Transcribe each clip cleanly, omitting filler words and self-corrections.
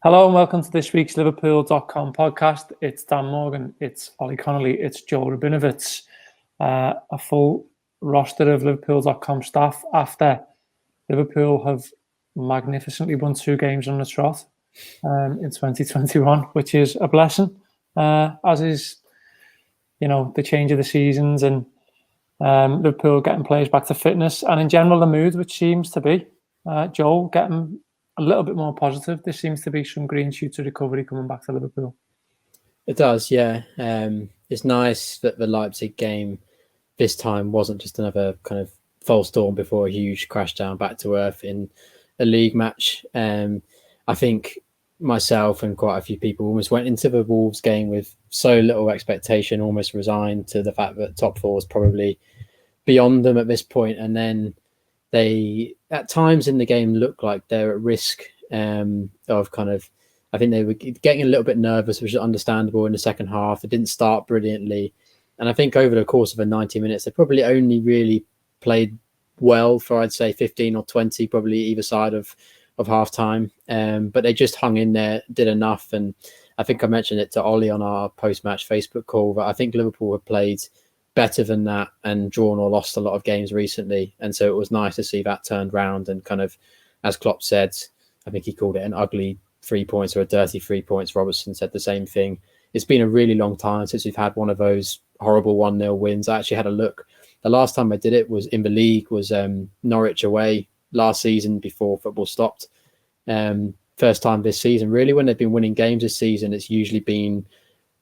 Hello and welcome to this week's Liverpool.com podcast. It's Dan Morgan, it's Ollie Connolly, it's Joe Rabinowitz. A full roster of Liverpool.com staff after Liverpool have magnificently won 2 games on the trot in 2021, which is a blessing, as is, the change of the seasons and Liverpool getting players back to fitness and in general the mood, which seems to be, Joel, getting a little bit more positive. There seems to be some green shoots of recovery coming back to Liverpool. It does, yeah. It's nice that the Leipzig game this time wasn't just another kind of false dawn before a huge crash down back to earth in a league match. I think myself and quite a few people almost went into the Wolves game with so little expectation, almost resigned to the fact that top 4 is probably beyond them at this point. And then they, at times in the game, looked like they're at risk of kind of, I think they were getting a little bit nervous, which is understandable in the second half. It didn't start brilliantly. And I think over the course of the 90 minutes, they probably only really played well for, I'd say, 15 or 20, probably either side of half time. But they just hung in there, did enough. And I think I mentioned it to Ollie on our post-match Facebook call, but I think Liverpool have played better than that and drawn or lost a lot of games recently. And so it was nice to see that turned round and kind of, as Klopp said, I think he called it an ugly 3 points or a dirty 3 points. Robertson said the same thing. It's been a really long time since we've had one of those horrible 1-0 wins. I actually had a look. The last time I did it was in the league, was Norwich away last season before football stopped. First time this season, really, when they've been winning games this season, it's usually been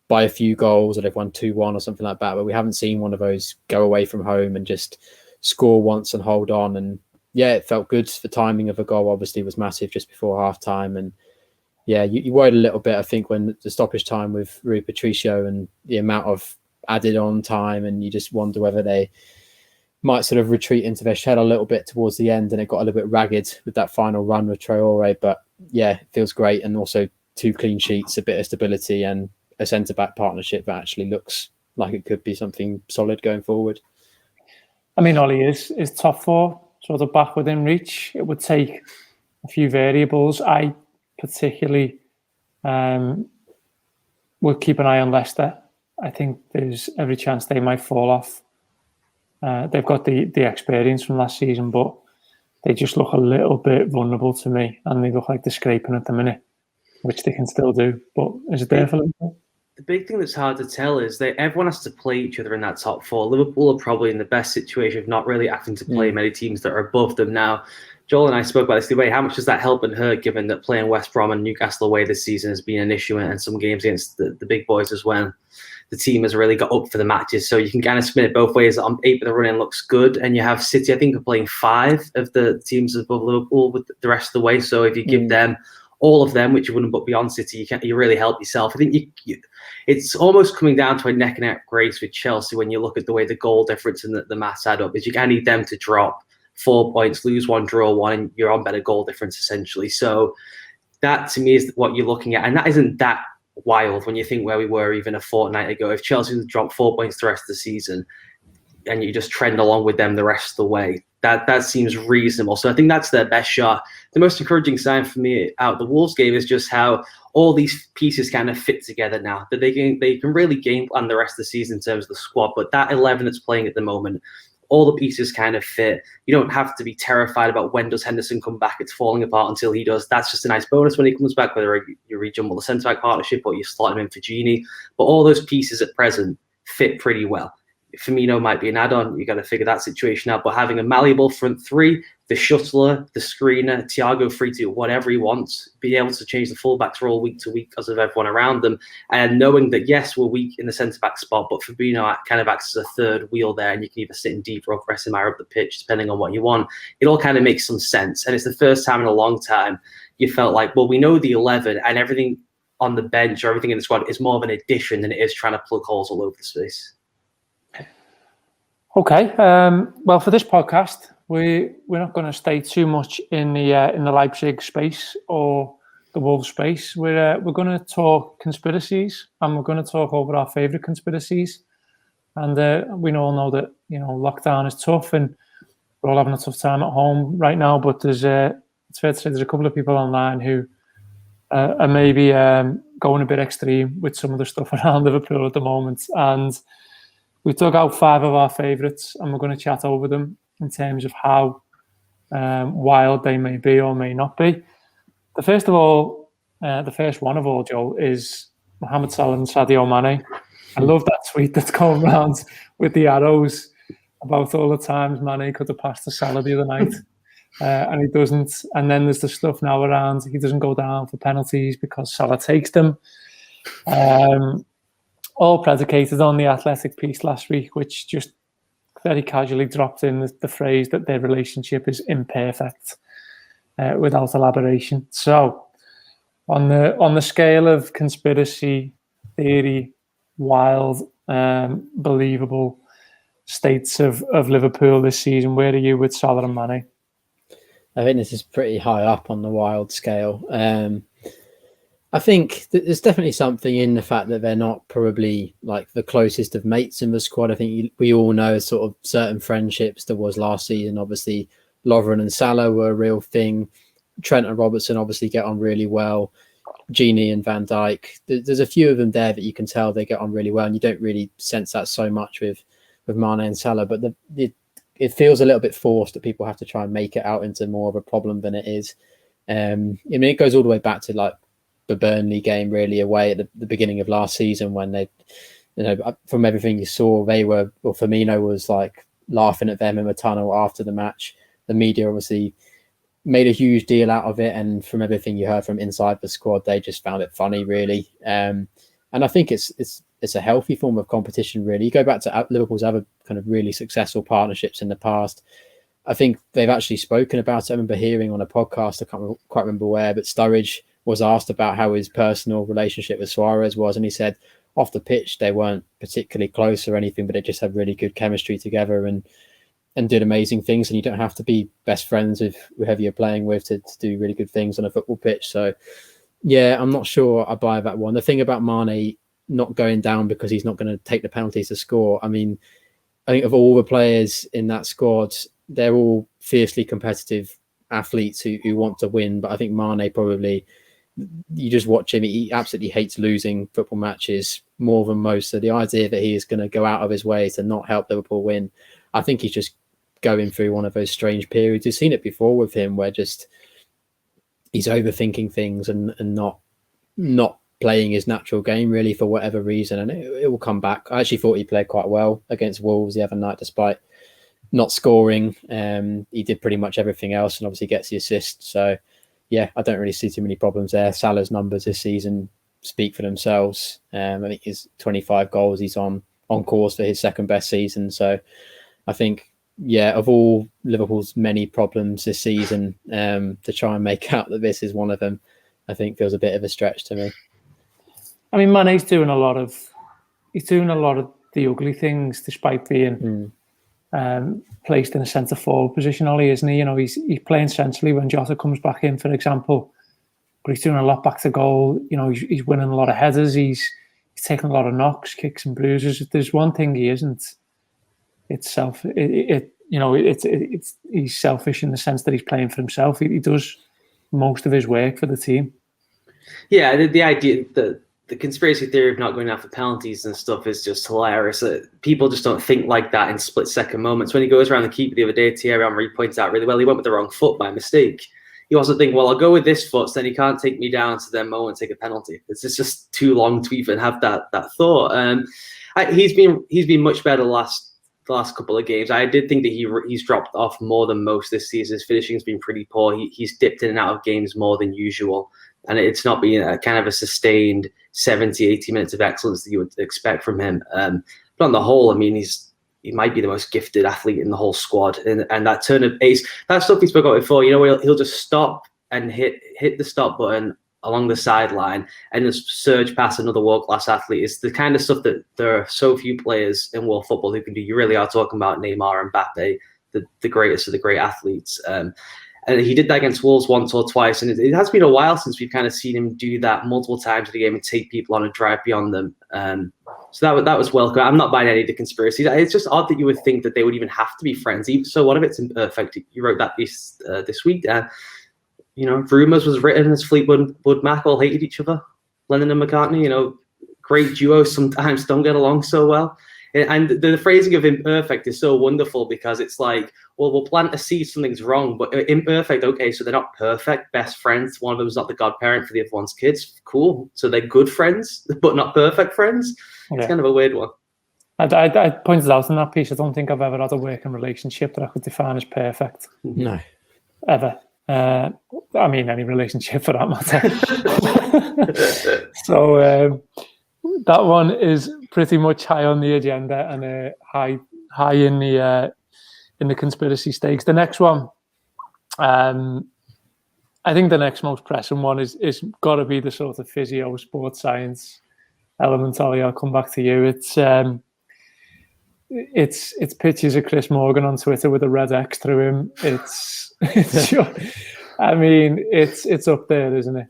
by a few goals or they've won 2-1 or something like that. But we haven't seen one of those go away from home and just score once and hold on. And yeah, it felt good. The timing of the goal obviously was massive just before half time. And yeah, you worried a little bit, I think, when the stoppage time with Rui Patricio and the amount of added on time, and you just wonder whether they might sort of retreat into their shell a little bit towards the end, and it got a little bit ragged with that final run with Traore. But yeah, it feels great. And also 2 clean sheets, a bit of stability, and a centre-back partnership that actually looks like it could be something solid going forward. I mean, Ollie, is top 4 sort of back within reach? It would take a few variables. I particularly would keep an eye on Leicester. I think there's every chance they might fall off. They've got the experience from last season, but they just look a little bit vulnerable to me, and they look like they're scraping at the minute, which they can still do. But is it there for Liverpool? The big thing that's hard to tell is that everyone has to play each other in that top 4. Liverpool are probably in the best situation of not really having to play many teams that are above them now. Joel and I spoke about this the way. How much does that help and hurt, given that playing West Brom and Newcastle away this season has been an issue, and some games against the big boys as well? The team has really got up for the matches, so you can kind of spin it both ways. On paper, the running looks good, and you have City, I think, are playing 5 of the teams above Liverpool with the rest of the way. So if you give them all of them, which you wouldn't put beyond City, you really help yourself. I think it's almost coming down to a neck and neck race with Chelsea when you look at the way the goal difference and the maths add up. Is you kind of need them to drop 4 points, lose 1, draw 1, and you're on better goal difference essentially. So that to me is what you're looking at, and that isn't that wild when you think where we were even a fortnight ago. If Chelsea had dropped 4 points the rest of the season and you just trend along with them the rest of the way, that seems reasonable. So I think that's their best shot. The most encouraging sign for me out of the Wolves game is just how all these pieces kind of fit together now, that they can really game plan the rest of the season in terms of the squad. But that 11 that's playing at the moment, all the pieces kind of fit. You don't have to be terrified about when does Henderson come back. It's falling apart until he does. That's just a nice bonus when he comes back, whether you rejumble the centre-back partnership or you slot him in for Gini. But all those pieces at present fit pretty well. Firmino might be an add-on. You got to figure that situation out. But having a malleable front 3, the shuttler, the screener, Thiago free to do whatever he wants, be able to change the fullbacks role week to week because of everyone around them, and knowing that yes, we're weak in the centre-back spot, but Firmino kind of acts as a third wheel there, and you can either sit in deep or press him higher up the pitch depending on what you want. It all kind of makes some sense, and it's the first time in a long time you felt like, well, we know the 11 and everything on the bench or everything in the squad is more of an addition than it is trying to plug holes all over the space. Okay, well, for this podcast, we're not going to stay too much in the Leipzig space or the Wolves space. We're going to talk conspiracies, and we're going to talk over our favourite conspiracies. And we all know that lockdown is tough, and we're all having a tough time at home right now. But it's fair to say there's a couple of people online who and maybe going a bit extreme with some of the stuff around Liverpool at the moment. And we took out 5 of our favourites, and we're going to chat over them in terms of how wild they may be or may not be. The first one of all, Joel, is Mohamed Salah and Sadio Mane. I love that tweet that's going around with the arrows about all the times Mane could have passed to Salah the other night. And he doesn't. And then there's the stuff now around he doesn't go down for penalties because Salah takes them. All predicated on the Athletic piece last week, which just very casually dropped in the phrase that their relationship is imperfect, without elaboration. So, on the scale of conspiracy theory, wild, believable states of Liverpool this season, where are you with Salah and Mane? I think this is pretty high up on the wild scale. I think there's definitely something in the fact that they're not probably like the closest of mates in the squad. I think we all know sort of certain friendships there was last season. Obviously, Lovren and Salah were a real thing. Trent and Robertson obviously get on really well. Gini and Van Dijk. There's a few of them there that you can tell they get on really well, and you don't really sense that so much with Mane and Salah. But it feels a little bit forced that people have to try and make it out into more of a problem than it is. I mean, it goes all the way back to like the Burnley game really away at the beginning of last season when they, from everything you saw, Firmino was like laughing at them in the tunnel after the match. The media obviously made a huge deal out of it, and from everything you heard from inside the squad, they just found it funny really. And I think it's a healthy form of competition really. You go back to Liverpool's other kind of really successful partnerships in the past. I think they've actually spoken about it. I remember hearing on a podcast, I can't quite remember where, but Sturridge was asked about how his personal relationship with Suarez was, and he said off the pitch they weren't particularly close or anything, but they just had really good chemistry together and did amazing things. And you don't have to be best friends with whoever you're playing with to do really good things on a football pitch. So yeah, I'm not sure I buy that one. The thing about Mane not going down because he's not going to take the penalties to score, I mean, I think of all the players in that squad, they're all fiercely competitive athletes who want to win. But I think Mane probably, you just watch him, he absolutely hates losing football matches more than most. So the idea that he is going to go out of his way to not help Liverpool win, I think he's just going through one of those strange periods. We've seen it before with him where just he's overthinking things and not playing his natural game really for whatever reason, and it will come back. I actually thought he played quite well against Wolves the other night despite not scoring. He did pretty much everything else and obviously gets the assist. So yeah, I don't really see too many problems there. Salah's numbers this season speak for themselves. I think his 25 goals, he's on course for his second best season. So I think, yeah, of all Liverpool's many problems this season, to try and make out that this is one of them, I think feels a bit of a stretch to me. I mean, Mane's doing a lot of the ugly things despite being placed in a centre forward position, Ollie, isn't he? He's playing centrally when Jota comes back in, for example, but he's doing a lot back to goal. He's winning a lot of headers. He's taking a lot of knocks, kicks and bruises. If there's one thing he isn't, it's he's selfish in the sense that he's playing for himself. He does most of his work for the team. Yeah, the idea that the conspiracy theory of not going after penalties and stuff is just hilarious. People just don't think like that in split-second moments. When he goes around the keeper the other day, Thierry Henry points out really well, he went with the wrong foot by mistake. You also think, well, I'll go with this foot, so then he can't take me down to then mow and take a penalty. It's just too long to even have that thought. He's been much better the last couple of games. I did think that he's dropped off more than most this season. His finishing's been pretty poor. He's dipped in and out of games more than usual. And it's not been a kind of a sustained 70, 80 minutes of excellence that you would expect from him. But on the whole, I mean, he might be the most gifted athlete in the whole squad. And that turn of pace, that stuff we spoke about before, he'll just stop and hit the stop button along the sideline and just surge past another world-class athlete. It's the kind of stuff that there are so few players in world football who can do. You really are talking about Neymar and Mbappe, the greatest of the great athletes. And he did that against Wolves once or twice. And it has been a while since we've kind of seen him do that multiple times in the game and take people on and drive beyond them. So that was welcome. I'm not buying any of the conspiracies. It's just odd that you would think that they would even have to be friends. So what if it's imperfect? You wrote that piece this week. rumours was written as Fleetwood Mac all hated each other. Lennon and McCartney, great duos sometimes don't get along so well. And the phrasing of imperfect is so wonderful because it's like, well, we'll plant a seed, something's wrong, but imperfect, okay, so they're not perfect, best friends. One of them's not the godparent for the other one's kids. Cool. So they're good friends, but not perfect friends. Yeah. It's kind of a weird one. I pointed out in that piece, I don't think I've ever had a working relationship that I could define as perfect. No. Ever. I mean, any relationship for that matter. So that one is pretty much high on the agenda and high in the conspiracy stakes. The next one, I think the next most pressing one is got to be the sort of physio sports science element. Ollie, I'll come back to you. It's pictures of Chris Morgan on Twitter with a red X through him. It's I mean, it's up there, isn't it?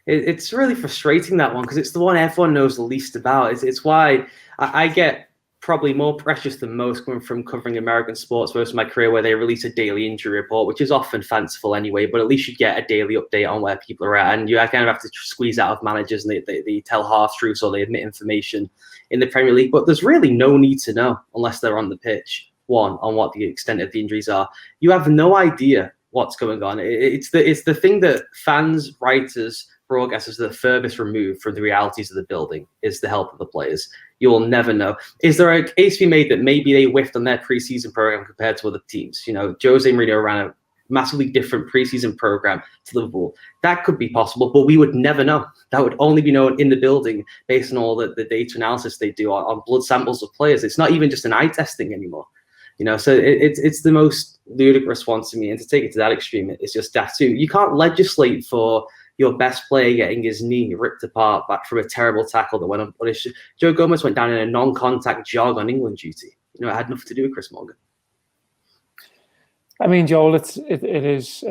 It's really frustrating, that one, because it's the one everyone knows the least about. It's why I get probably more precious than most coming from covering American sports most of my career, where they release a daily injury report, which is often fanciful anyway, but at least you get a daily update on where people are at. And you kind of have to squeeze out of managers, and they tell half-truths or they admit information in the Premier League. But there's really no need to know unless they're on the pitch, on what the extent of the injuries are. You have no idea what's going on. It's the thing that fans, writers, broadcasters are the furthest removed from the realities of the building, is the health of the players. You will never know. Is there a case to be made that maybe they whiffed on their preseason program compared to other teams? Jose Mourinho ran a massively different preseason program to Liverpool. That could be possible, but we would never know. That would only be known in the building based on all the data analysis they do on blood samples of players. It's not even just an eye testing anymore. So it's the most ludicrous one to me. And to take it to that extreme, it's just daft too. You can't legislate for your best player getting his knee ripped apart back from a terrible tackle that went on. Joe Gomez went down in a non-contact jog on England duty. It had nothing to do with Chris Morgan. I mean, Joel, it is.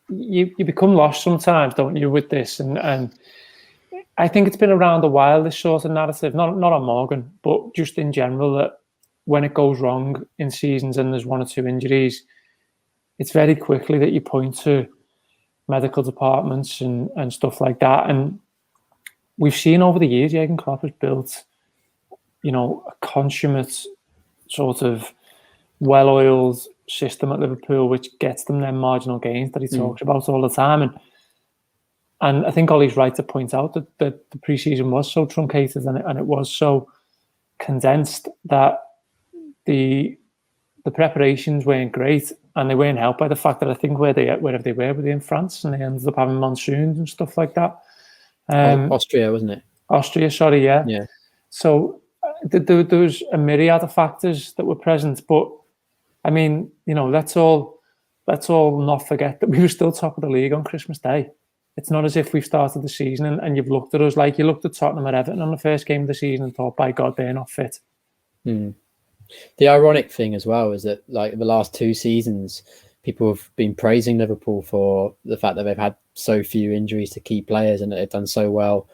You become lost sometimes, don't you, with this? And I think it's been around a while, this sort of narrative, not on Morgan, but just in general, that when it goes wrong in seasons and there's one or two injuries, it's very quickly that you point to medical departments and stuff like that. And we've seen over the years, Jurgen Klopp has built, a consummate sort of well-oiled system at Liverpool, which gets them their marginal gains that he talks about all the time. And I think Ollie's right to point out that the pre-season was so truncated and it was so condensed that the preparations weren't great, and they weren't helped by the fact that I think wherever they were in France, and they ended up having monsoons and stuff like that. Austria, wasn't it? Austria, sorry, yeah. Yeah. So there was a myriad of factors that were present, but I mean, let's all not forget that we were still top of the league on Christmas Day. It's not as if we've started the season and you've looked at us like you looked at Tottenham or Everton on the first game of the season and thought, by God, they're not fit. The ironic thing as well is that, like, the last two seasons, people have been praising Liverpool for the fact that they've had so few injuries to key players and that they've done so well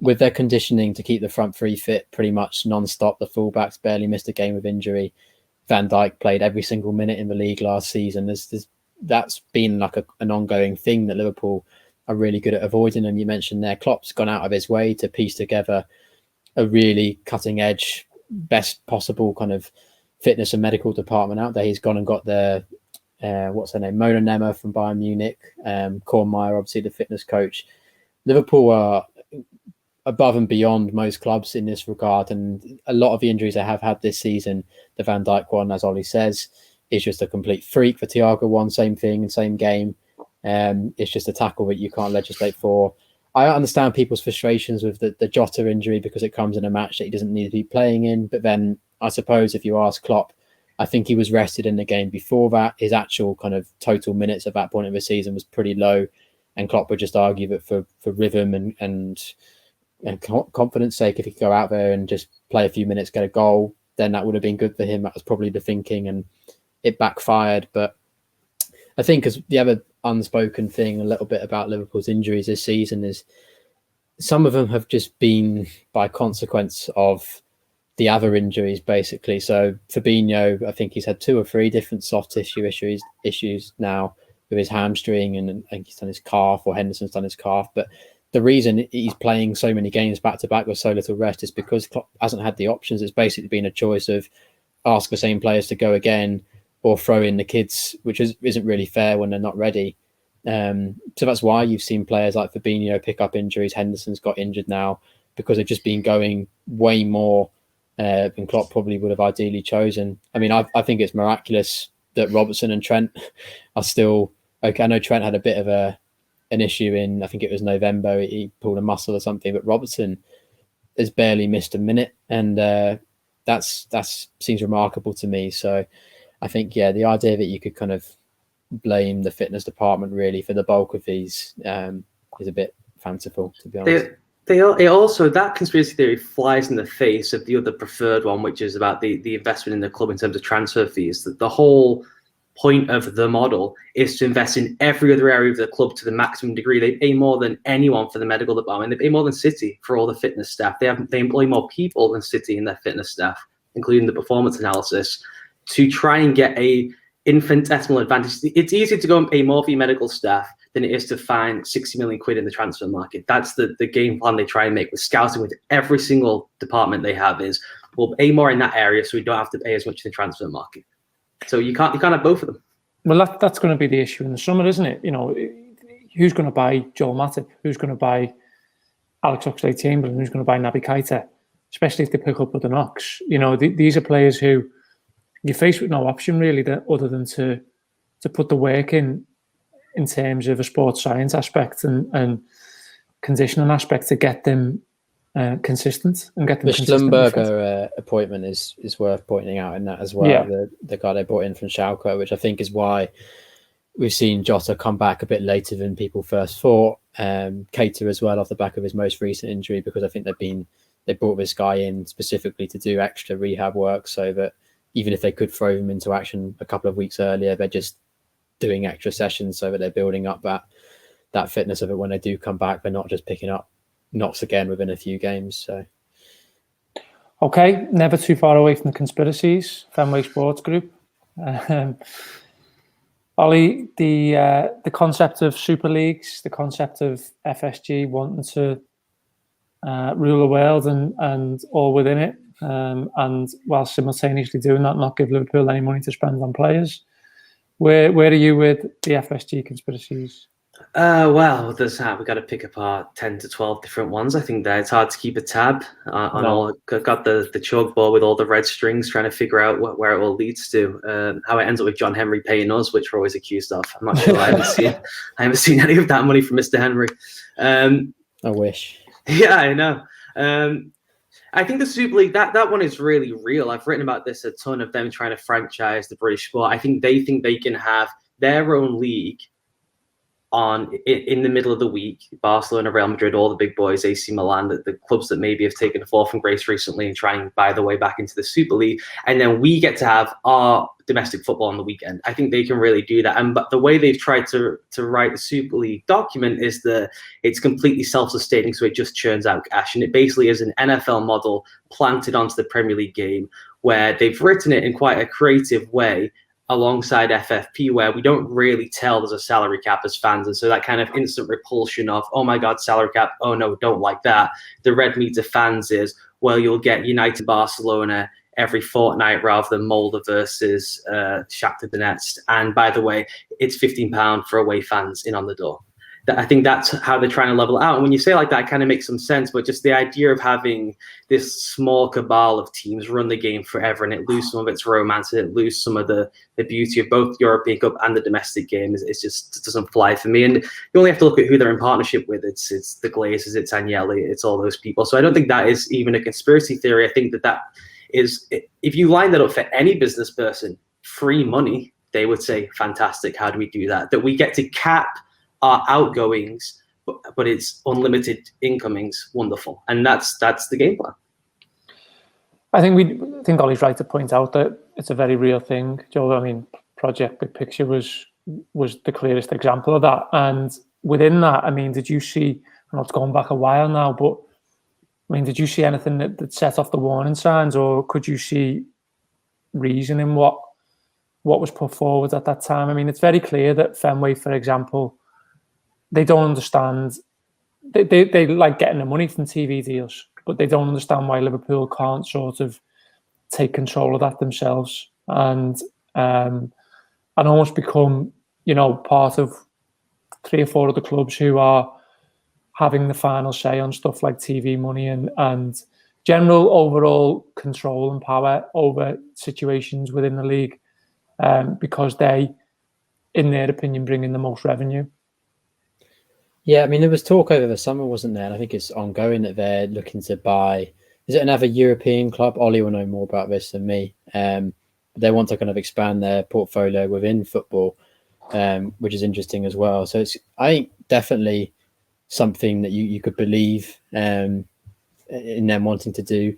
with their conditioning to keep the front three fit pretty much non-stop. The fullbacks barely missed a game of injury. Van Dijk played every single minute in the league last season. That's been like an ongoing thing that Liverpool are really good at avoiding. And you mentioned there, Klopp's gone out of his way to piece together a really cutting edge, best possible kind of fitness and medical department out there. He's gone and got the what's her name, Mona Nemeth from Bayern Munich, Kornmeier, obviously the fitness coach. Liverpool are above and beyond most clubs in this regard, and a lot of the injuries they have had this season, the Van Dijk one, as Ollie says, is just a complete freak. For Thiago one, same thing, same game. It's just a tackle that you can't legislate for. I understand people's frustrations with the Jota injury because it comes in a match that he doesn't need to be playing in. But then I suppose if you ask Klopp, I think he was rested in the game before that. His actual kind of total minutes at that point of the season was pretty low. And Klopp would just argue that for rhythm and confidence sake, if he could go out there and just play a few minutes, get a goal, then that would have been good for him. That was probably the thinking, and it backfired. But I think as the other unspoken thing a little bit about Liverpool's injuries this season is some of them have just been by consequence of the other injuries, basically. So Fabinho, I think he's had 2 or 3 different soft tissue issues now with his hamstring, and I think he's done his calf, or Henderson's done his calf. But the reason he's playing so many games back to back with so little rest is because Klopp hasn't had the options. It's basically been a choice of ask the same players to go again or throw in the kids, which isn't really fair when they're not ready. So that's why you've seen players like Fabinho pick up injuries. Henderson's got injured now because they've just been going way more than Klopp probably would have ideally chosen. I mean, I think it's miraculous that Robertson and Trent are still okay. I know Trent had a bit of an issue in, I think it was November, he pulled a muscle or something, but Robertson has barely missed a minute, and that's seems remarkable to me. So I think, yeah, the idea that you could kind of blame the fitness department really for the bulk of these is a bit fanciful, to be honest. It also, that conspiracy theory flies in the face of the other preferred one, which is about the investment in the club in terms of transfer fees. The whole point of the model is to invest in every other area of the club to the maximum degree. They pay more than anyone for the medical department. They pay more than City for all the fitness staff. They employ more people than City in their fitness staff, including the performance analysis, to try and get a infinitesimal advantage. It's easier to go and pay more for your medical staff than it is to find 60 million quid in the transfer market. That's the game plan they try and make with scouting, with every single department they have, is we'll pay more in that area so we don't have to pay as much in the transfer market. So you can't have both of them. Well, that's going to be the issue in the summer, isn't it? You know, who's going to buy Joel Matip? Who's going to buy Alex Oxlade-Chamberlain? Who's going to buy Naby Keita? Especially if they pick up with the knocks. You know, these are players who you're faced with no option really other than to put the work in terms of a sports science aspect and conditioning aspect to get them consistent and get them consistent. The Schlumberger appointment is worth pointing out in that as well. Yeah. The guy they brought in from Schalke, which I think is why we've seen Jota come back a bit later than people first thought. Keita as well, off the back of his most recent injury, because I think they brought this guy in specifically to do extra rehab work, so that even if they could throw him into action a couple of weeks earlier, they're just doing extra sessions so that they're building up that fitness of it when they do come back. They're not just picking up knocks again within a few games. So, okay, never too far away from the conspiracies. Fenway Sports Group. Ollie, the concept of super leagues, the concept of FSG wanting to rule the world and all within it, and while simultaneously doing that, not give Liverpool any money to spend on players. Where are you with the FSG conspiracies? Well, there's we got to pick apart 10 to 12 different ones. I think that it's hard to keep a tab on all. I've got the chalkboard with all the red strings, trying to figure out where it all leads to. How it ends up with John Henry paying us, which we're always accused of. I'm not sure. I haven't seen any of that money from Mr. Henry. I wish. Yeah, I know. I think the Super League, that one is really real. I've written about this a ton, of them trying to franchise the British sport. I think they can have their own league in the middle of the week. Barcelona, Real Madrid, all the big boys, AC Milan, the clubs that maybe have taken a fall from grace recently and try and buy their way back into the Super League. And then we get to have our domestic football on the weekend. I think they can really do that. But the way they've tried to write the Super League document is that it's completely self-sustaining, so it just churns out cash. And it basically is an NFL model planted onto the Premier League game, where they've written it in quite a creative way alongside FFP, where we don't really tell there's a salary cap as fans. And so that kind of instant repulsion of, oh my God, salary cap, oh no, don't like that. The red meat to fans is, well, you'll get United Barcelona every fortnight rather than Molde versus Shakhtar Donetsk. And by the way, it's £15 for away fans in on the door. I think that's how they're trying to level it out. And when you say it like that, it kind of makes some sense. But just the idea of having this small cabal of teams run the game forever, and it loses some of its romance, and it loses some of the beauty of both European Cup and the domestic game, it doesn't fly for me. And you only have to look at who they're in partnership with. It's the Glazers, it's Agnelli, it's all those people. So I don't think that is even a conspiracy theory. I think that is, if you line that up for any business person, free money, they would say, fantastic, how do we do that? That we get to cap our outgoings, but it's unlimited incomings, wonderful. And that's the game plan. I think Ollie's right to point out that it's a very real thing, Joe. I mean, Project Big Picture was the clearest example of that. And within that, I mean, did you see, I know it's going back a while now, but mean, did you see anything that set off the warning signs, or could you see reason in what was put forward at that time? I mean, it's very clear that Fenway, for example, they don't understand. They like getting the money from TV deals, but they don't understand why Liverpool can't sort of take control of that themselves and almost become, part of 3 or 4 other clubs who are having the final say on stuff like TV money and general overall control and power over situations within the league, because they, in their opinion, bring in the most revenue. Yeah, I mean, there was talk over the summer, wasn't there? And I think it's ongoing that they're looking to buy. Is it another European club? Ollie will know more about this than me. They want to kind of expand their portfolio within football, which is interesting as well. So it's, I think, definitely something that you could believe in them wanting to do.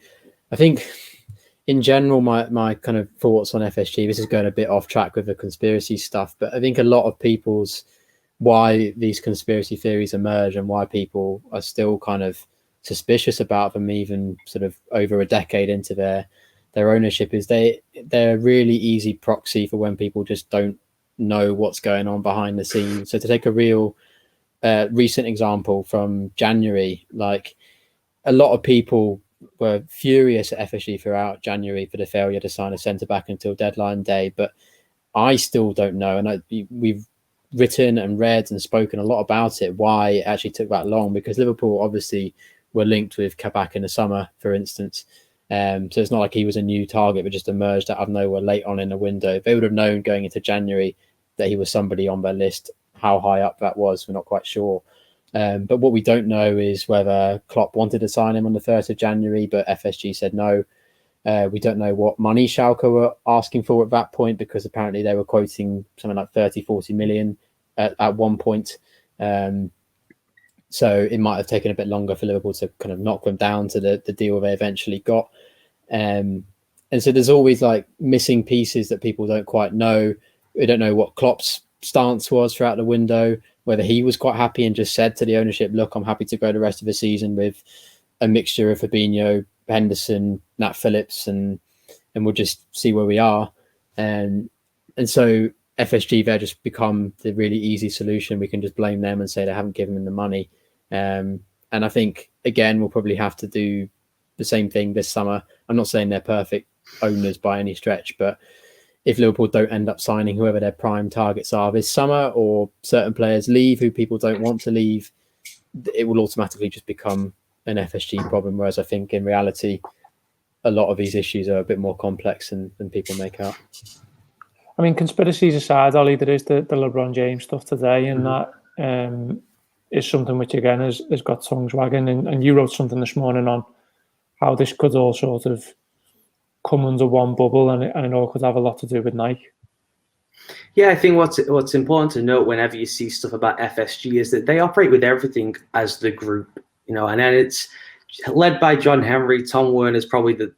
I think, in general, my kind of thoughts on FSG, this is going a bit off track with the conspiracy stuff, but I think a lot of people's why these conspiracy theories emerge and why people are still kind of suspicious about them, even sort of over a decade into their ownership, is they're a really easy proxy for when people just don't know what's going on behind the scenes. So to take a real recent example from January, like a lot of people were furious at FSG throughout January for the failure to sign a centre-back until deadline day, but I still don't know, and we've written and read and spoken a lot about it, why it actually took that long, because Liverpool obviously were linked with Kabak in the summer, for instance. So it's not like he was a new target, but just emerged out of nowhere late on in the window. They would have known going into January that he was somebody on their list. How high up that was, we're not quite sure. But what we don't know is whether Klopp wanted to sign him on the 1st of January, but FSG said no. We don't know what money Schalke were asking for at that point, because apparently they were quoting something like 30-40 million at one point. So it might have taken a bit longer for Liverpool to kind of knock them down to the deal they eventually got. And so there's always like missing pieces that people don't quite know. We don't know what Klopp's stance was throughout the window, whether he was quite happy and just said to the ownership, look, I'm happy to go the rest of the season with a mixture of Fabinho, Henderson, Nat Phillips, and we'll just see where we are. And so FSG, they're just become the really easy solution. We can just blame them and say they haven't given them the money. And I think, again, we'll probably have to do the same thing this summer. I'm not saying they're perfect owners by any stretch, but if Liverpool don't end up signing whoever their prime targets are this summer, or certain players leave who people don't want to leave, it will automatically just become an FSG problem. Whereas I think in reality, a lot of these issues are a bit more complex than people make out. I mean, conspiracies aside, Ollie, there is the LeBron James stuff today, and that is something which, again, has got tongues wagging. And you wrote something this morning on how this could all sort of come under one bubble, and it all could have a lot to do with Nike. Yeah, I think what's important to note whenever you see stuff about FSG is that they operate with everything as the group, and then it's led by John Henry. Tom Werner is probably the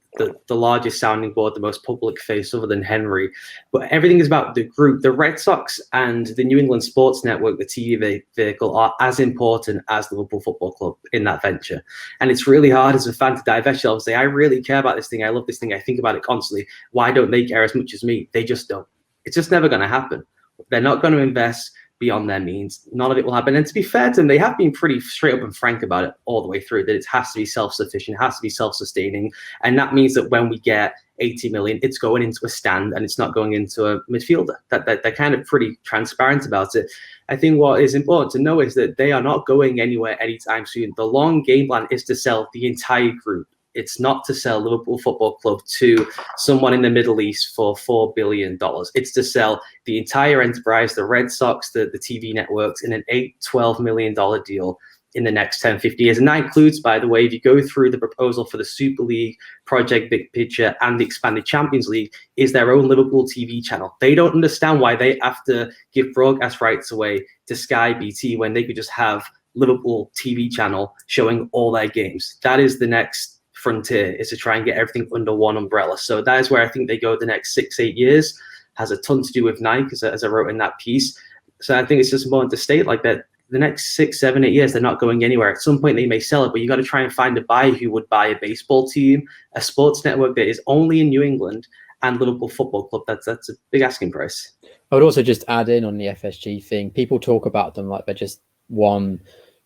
largest sounding board, the most public face other than Henry. But everything is about the group. The Red Sox and the New England Sports Network, the TV vehicle, are as important as Liverpool Football Club in that venture. And it's really hard as a fan to divest yourself and say, I really care about this thing. I love this thing. I think about it constantly. Why don't they care as much as me? They just don't. It's just never going to happen. They're not going to invest beyond their means. None of it will happen. And to be fair to them, they have been pretty straight up and frank about it all the way through, that it has to be self-sufficient, it has to be self-sustaining. And that means that when we get 80 million, it's going into a stand and it's not going into a midfielder. That they're kind of pretty transparent about it. I think what is important to know is that they are not going anywhere anytime soon. The long game plan is to sell the entire group. It's not to sell Liverpool Football Club to someone in the Middle East for $4 billion. It's to sell the entire enterprise, the Red Sox, the TV networks, in an $12 million deal in the next 10, 50 years. And that includes, by the way, if you go through the proposal for the Super League, Project Big Picture, and the expanded Champions League, is their own Liverpool TV channel. They don't understand why they have to give broadcast rights away to Sky, BT, when they could just have Liverpool TV channel showing all their games. That is the next frontier, is to try and get everything under one umbrella. So that is where I think they go the next 6-8 years. Has a ton to do with Nike, as I wrote in that piece. So I think it's just important to state like that the next 6, 7, 8 years, they're not going anywhere. At some point, they may sell it, but you got to try and find a buyer who would buy a baseball team, a sports network that is only in New England, and Liverpool Football Club. That's a big asking price. I would also just add in on the FSG thing. People talk about them like they're just one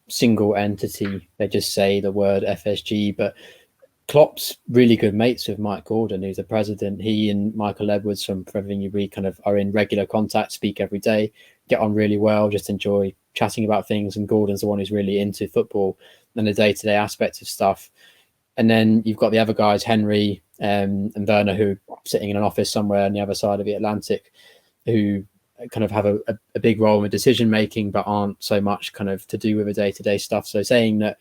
single entity. They just say the word FSG, but Klopp's really good mates with Mike Gordon, who's the president. He and Michael Edwards, from everything you read, kind of are in regular contact, speak every day, get on really well, just enjoy chatting about things. And Gordon's the one who's really into football and the day-to-day aspects of stuff. And then you've got the other guys, Henry and Werner, who are sitting in an office somewhere on the other side of the Atlantic, who kind of have a big role in the decision making, but aren't so much kind of to do with the day-to-day stuff. So saying that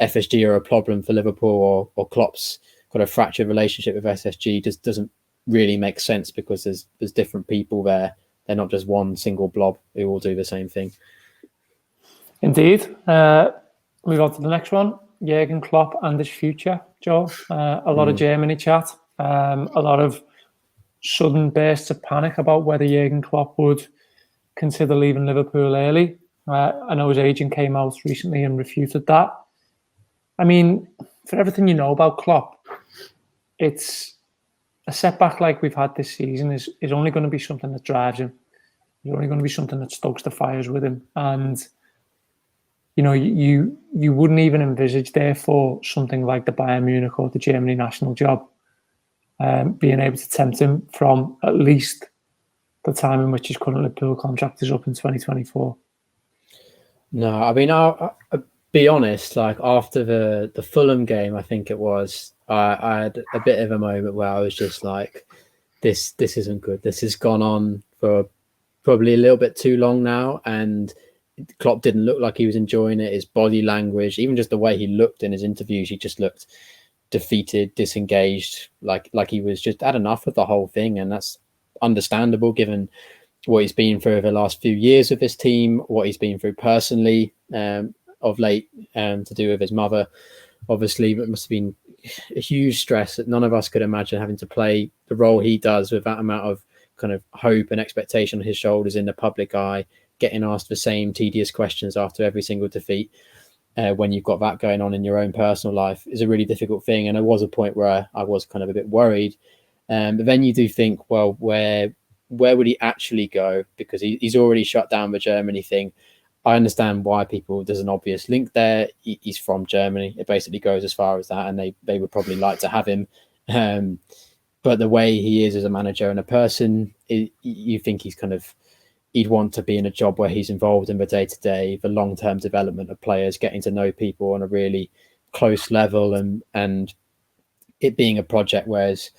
FSG are a problem for Liverpool, or Klopp's got a fractured relationship with SSG just doesn't really make sense, because there's different people there. They're not just one single blob who all do the same thing. Indeed. Move on to the next one. Jurgen Klopp and his future, Joel. A lot of Germany chat. A lot of sudden bursts of panic about whether Jurgen Klopp would consider leaving Liverpool early. I know his agent came out recently and refuted that. I mean, for everything you know about Klopp, it's a setback like we've had this season is only going to be something that drives him. It's only going to be something that stokes the fires with him. And, you know, you wouldn't even envisage, therefore, something like the Bayern Munich or the Germany national job being able to tempt him from at least the time in which his current Liverpool contract is up in 2024. No, I mean, I'll be honest, like after the Fulham game, I think it was, I had a bit of a moment where I was just like, this isn't good. This has gone on for probably a little bit too long now, and Klopp didn't look like he was enjoying it. His body language, even just the way he looked in his interviews, he just looked defeated, disengaged, like he was just had enough of the whole thing. And that's understandable given what he's been through over the last few years with this team, what he's been through personally of late, to do with his mother, obviously. But it must have been a huge stress that none of us could imagine, having to play the role he does with that amount of kind of hope and expectation on his shoulders in the public eye, getting asked the same tedious questions after every single defeat. When you've got that going on in your own personal life, is a really difficult thing. And there was a point where I was kind of a bit worried. But then you do think, well, where would he actually go? Because he's already shut down the Germany thing. I understand why there's an obvious link there. He's from Germany. It basically goes as far as that, and they would probably like to have him. But the way he is as a manager and a person, you think he'd want to be in a job where he's involved in the day-to-day, the long-term development of players, getting to know people on a really close level, and it being a project, whereas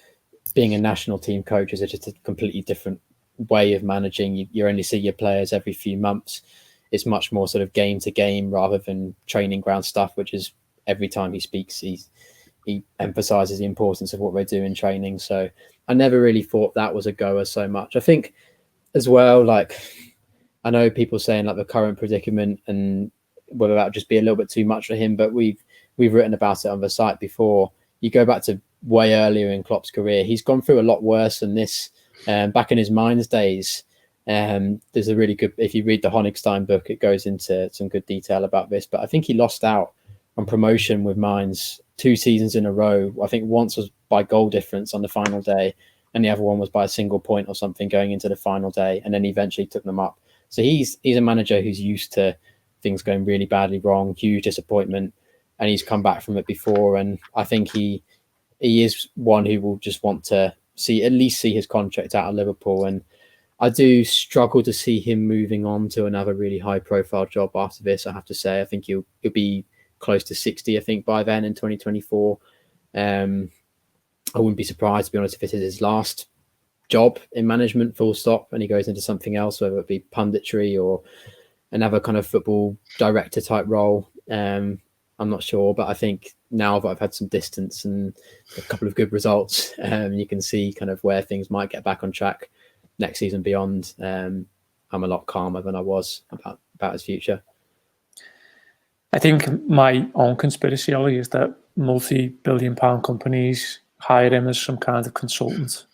being a national team coach is just a completely different way of managing. You only see your players every few months. It's much more sort of game to game rather than training ground stuff, which is every time he speaks, he emphasizes the importance of what they do in training. So I never really thought that was a goer so much. I think as well, like, I know people saying like the current predicament and whether that would just be a little bit too much for him, but we've written about it on the site before. You go back to way earlier in Klopp's career, he's gone through a lot worse than this. Back in his Mainz days, there's a really good, if you read the Honigstein book, it goes into some good detail about this. But I think he lost out on promotion with Mainz 2 seasons in a row. I think once was by goal difference on the final day, and the other one was by a single point or something going into the final day, and then he eventually took them up. So he's a manager who's used to things going really badly wrong, huge disappointment, and he's come back from it before. And I think he is one who will just want to at least see his contract out of Liverpool. And I do struggle to see him moving on to another really high profile job after this. I have to say, I think he'll be close to 60, I think, by then in 2024. I wouldn't be surprised, to be honest, if it is his last job in management, full stop, and he goes into something else, whether it be punditry or another kind of football director type role. I'm not sure, but I think now that I've had some distance and a couple of good results, you can see kind of where things might get back on track next season beyond. I'm a lot calmer than I was about his future. I think my own conspiracy, Ollie, is that multi-billion-pound companies hire him as some kind of consultant,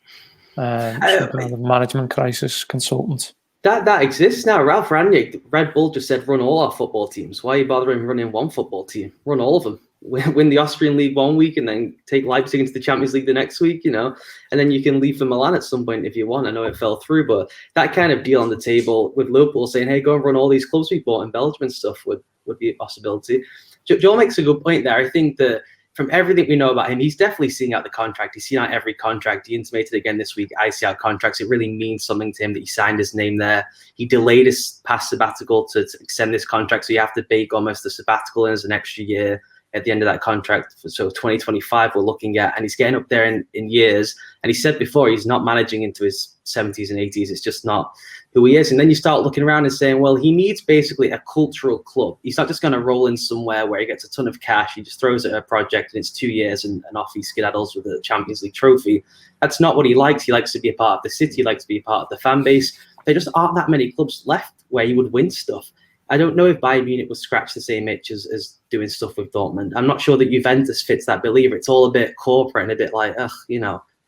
some kind of management crisis consultant. That exists now. Ralph Rangnick, Red Bull just said, run all our football teams. Why are you bothering running one football team? Run all of them. Win the Austrian League 1 week and then take Leipzig into the Champions League the next week, and then you can leave for Milan at some point if you want. I know it fell through, but that kind of deal on the table with Liverpool saying, hey, go and run all these clubs we bought in Belgium and stuff would be a possibility. Joel makes a good point there. I think that from everything we know about him, he's definitely seeing out the contract. He's seen out every contract. He intimated again this week, I see out contracts. It really means something to him that he signed his name there. He delayed his past sabbatical to extend this contract, so you have to bake almost the sabbatical in as an extra year at the end of that contract. So 2025 we're looking at, and he's getting up there in years. And he said before, he's not managing into his 70s and 80s. It's just not who he is. And then you start looking around and saying, well, he needs basically a cultural club. He's not just going to roll in somewhere where he gets a ton of cash. He just throws it at a project and it's 2 years and off he skedaddles with a Champions League trophy. That's not what he likes. He likes to be a part of the city. He likes to be a part of the fan base. There just aren't that many clubs left where he would win stuff. I don't know if Bayern Munich would scratch the same itch as doing stuff with Dortmund. I'm not sure that Juventus fits that bill either. It's all a bit corporate and a bit like,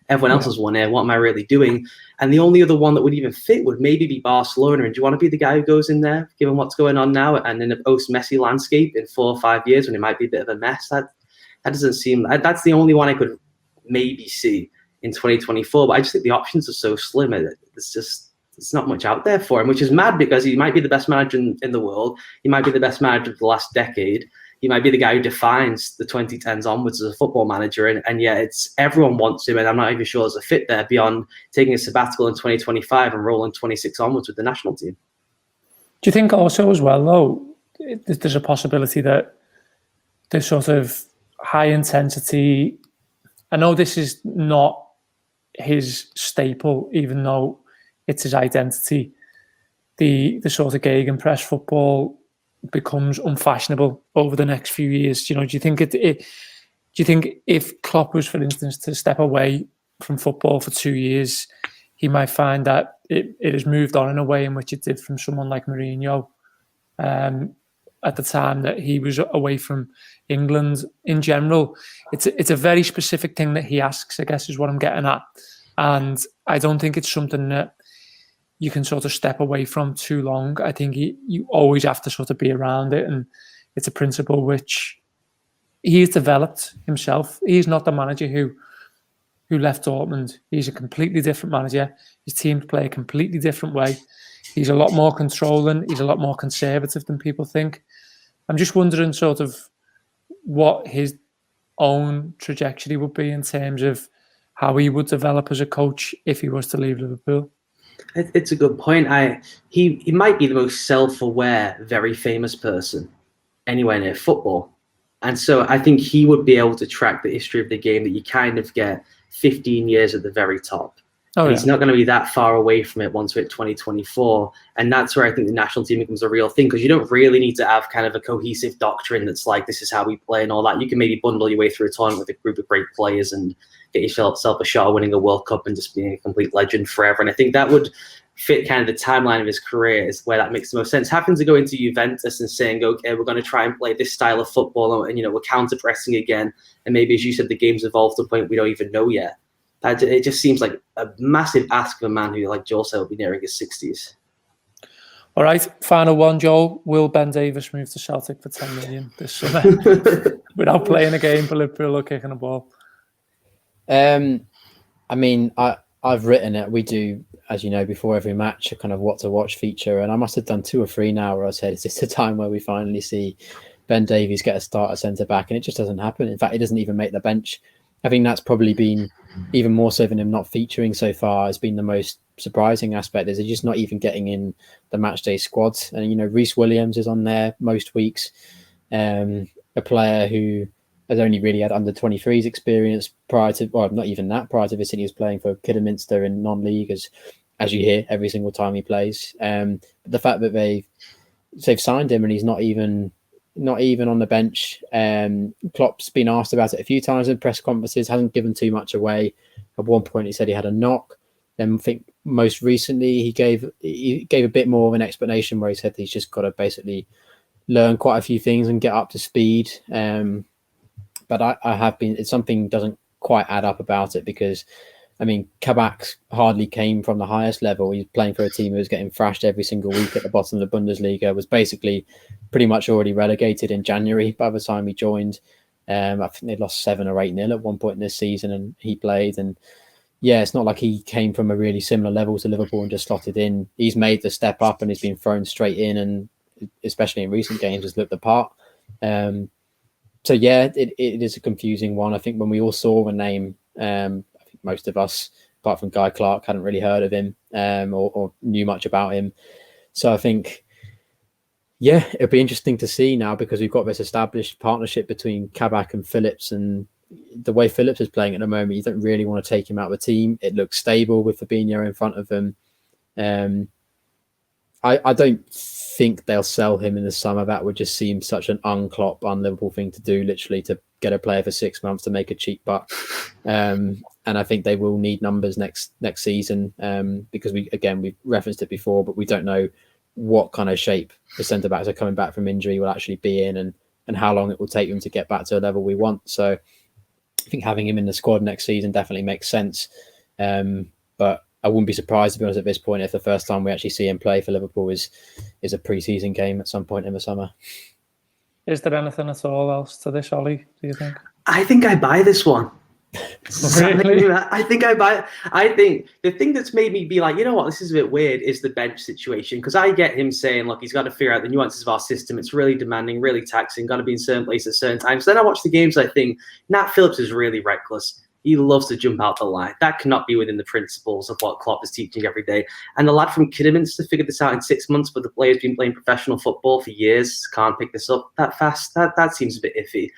everyone else has won here. What am I really doing? And the only other one that would even fit would maybe be Barcelona. And do you want to be the guy who goes in there, given what's going on now, and in a post-Messi landscape in 4 or 5 years when it might be a bit of a mess? That doesn't seem. That's the only one I could maybe see in 2024. But I just think the options are so slim. It's not much out there for him, which is mad because he might be the best manager in the world. He might be the best manager of the last decade. He might be the guy who defines the 2010s onwards as a football manager. And yet it's everyone wants him. And I'm not even sure there's a fit there beyond taking a sabbatical in 2025 and rolling 26 onwards with the national team. Do you think also as well, though, there's a possibility that this sort of high intensity, I know this is not his staple, even though it's his identity, the sort of gegenpress football becomes unfashionable over the next few years. Do you think do you think if Klopp was, for instance, to step away from football for 2 years, he might find that it has moved on in a way in which it did from someone like Mourinho at the time that he was away from England in general? It's a very specific thing that he asks, I guess, is what I'm getting at. And I don't think it's something that you can sort of step away from too long. I think you always have to sort of be around it. And it's a principle which he's developed himself. He's not the manager who left Dortmund. He's a completely different manager. His teams play a completely different way. He's a lot more controlling. He's a lot more conservative than people think. I'm just wondering sort of what his own trajectory would be in terms of how he would develop as a coach if he was to leave Liverpool. It's a good point. He might be the most self-aware, very famous person anywhere near football. And so I think he would be able to track the history of the game that you kind of get 15 years at the very top. He's not going to be that far away from it once we're at 2024. And that's where I think the national team becomes a real thing, because you don't really need to have kind of a cohesive doctrine that's like, this is how we play and all that. You can maybe bundle your way through a tournament with a group of great players and get yourself a shot at winning a World Cup and just being a complete legend forever. And I think that would fit kind of the timeline of his career, is where that makes the most sense. Having to go into Juventus and saying, okay, we're going to try and play this style of football and we're counter-pressing again. And maybe, as you said, the game's evolved to a point we don't even know yet. It just seems like a massive ask of a man who, like Joel said, will be nearing his 60s. All right, final one, Joel. Will Ben Davies move to Celtic for 10 million this summer without playing a game for Liverpool or kicking a ball? I mean, I've written it. We do, as you know, before every match, a kind of what to watch feature. And I must have done 2 or 3 now where I said, is this the time where we finally see Ben Davies get a start at centre-back? And it just doesn't happen. In fact, he doesn't even make the bench. I think that's probably been, even more so than him not featuring so far, has been the most surprising aspect. Is he's just not even getting in the matchday squads. And, Reece Williams is on there most weeks. A player who has only really had under 23s experience prior to this, he was playing for Kidderminster in non-league, as you hear every single time he plays. But the fact that they've signed him and he's not even on the bench. Klopp's been asked about it a few times in press conferences, hasn't given too much away. At one point he said he had a knock. Then I think most recently he gave a bit more of an explanation where he said he's just got to basically learn quite a few things and get up to speed. But it's something doesn't quite add up about it, because I mean, Kabak hardly came from the highest level. He's playing for a team who was getting thrashed every single week at the bottom of the Bundesliga, was basically pretty much already relegated in January by the time he joined. I think they lost 7 or 8-0 at one point in this season, and he played. And yeah, it's not like he came from a really similar level to Liverpool and just slotted in. He's made the step up and he's been thrown straight in, and especially in recent games has looked the part. So yeah, it is a confusing one. I think when we all saw the name, I think most of us, apart from Guy Clark, hadn't really heard of him or knew much about him. So I think, yeah, it'll be interesting to see now, because we've got this established partnership between Kabak and Phillips, and the way Phillips is playing at the moment, you don't really want to take him out of the team. It looks stable with Fabinho in front of them. I don't think they'll sell him in the summer. That would just seem such an un-Klopp, un-Liverpool thing to do, literally, to get a player for 6 months to make a cheap buck. And I think they will need numbers next season, because we've referenced it before, but we don't know what kind of shape the centre-backs are coming back from injury will actually be in, and how long it will take them to get back to a level we want. So I think having him in the squad next season definitely makes sense. But I wouldn't be surprised, to be honest, at this point, if the first time we actually see him play for Liverpool is a pre-season game at some point in the summer. Is there anything at all else to this, Ollie, do you think? I think I buy this one. Really? I think the thing that's made me be like, you know what, this is a bit weird, is the bench situation. Because I get him saying, look, he's got to figure out the nuances of our system. It's really demanding, really taxing, got to be in certain places at certain times. Then I watch the games, I think Nat Phillips is really reckless. He loves to jump out the line. That cannot be within the principles of what Klopp is teaching every day. And the lad from Kidderminster figured this out in 6 months, but the player's been playing professional football for years, can't pick this up that fast. That seems a bit iffy.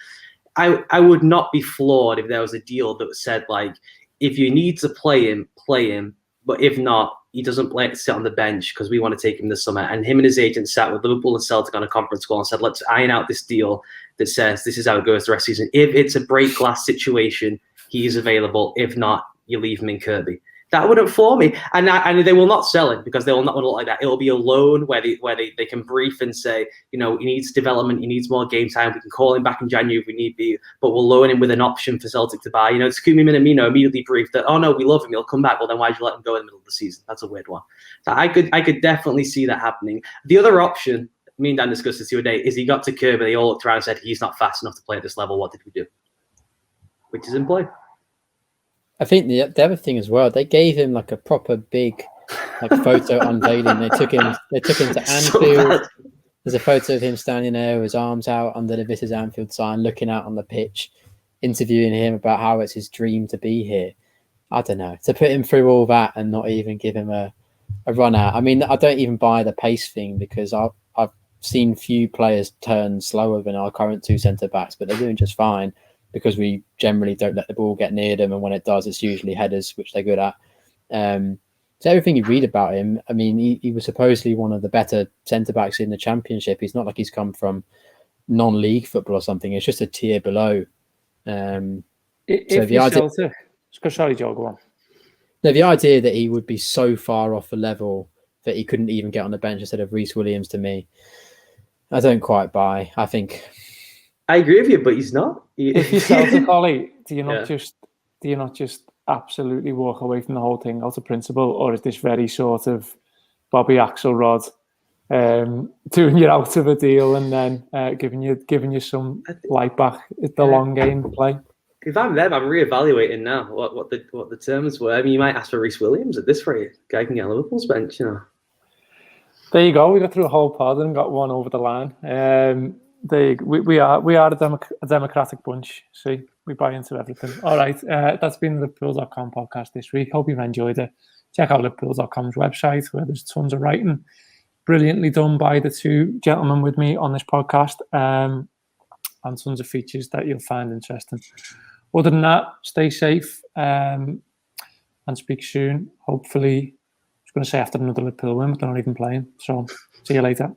I would not be floored if there was a deal that said, like, if you need to play him, but if not, he doesn't play to sit on the bench because we want to take him this summer. And him and his agent sat with Liverpool and Celtic on a conference call and said, let's iron out this deal that says this is how it goes the rest of the season. If it's a break glass situation, he is available. If not, you leave him in Kirby. That wouldn't floor me. And they will not sell him, because they will not look like that. It will be a loan where they can brief and say, you know, he needs development, he needs more game time. We can call him back in January if we need be, but we'll loan him with an option for Celtic to buy. You know, Takumi Minamino immediately briefed that, oh no, we love him, he'll come back. Well, then why'd you let him go in the middle of the season? That's a weird one. So I could definitely see that happening. The other option, me and Dan discussed this the other day, is he got to Kirby, they all looked around and said, he's not fast enough to play at this level. What did we do? Which is in play. I think the other thing as well, they gave him like a proper big photo unveiling. They took him to Anfield. There's a photo of him standing there with his arms out under the This Is Anfield sign, looking out on the pitch, interviewing him about how it's his dream to be here. I don't know. To put him through all that and not even give him a run out. I mean, I don't even buy the pace thing, because I've seen few players turn slower than our current 2 centre-backs, but they're doing just fine, because we generally don't let the ball get near them, and when it does, it's usually headers, which they're good at. So everything you read about him, I mean, he was supposedly one of the better centre-backs in the Championship. He's not like he's come from non-league football or something. It's just a tier below. Sorry, Joe, go on. No, the idea that he would be so far off the level that he couldn't even get on the bench instead of Reece Williams, to me, I don't quite buy. I think... I agree with you, but he's not. If you sell to Ollie, do you not just absolutely walk away from the whole thing out of principle, or is this very sort of Bobby Axelrod doing you out of a deal and then giving you some light back at the long game play? If I'm them, I'm reevaluating now what the terms were. I mean, you might ask for Reece Williams at this rate. Guy can get Liverpool's bench, you know. There you go. We got through a whole pod and got one over the line. We are a democratic bunch. See, we buy into everything. All right, that's been the Liverpool.com podcast this week. Hope you've enjoyed it. Check out Liverpool.com's website, where there's tons of writing, brilliantly done by the 2 gentlemen with me on this podcast, and tons of features that you'll find interesting. Other than that, stay safe and speak soon. Hopefully, I was going to say after another Liverpool win, but they're not even playing. So, see you later.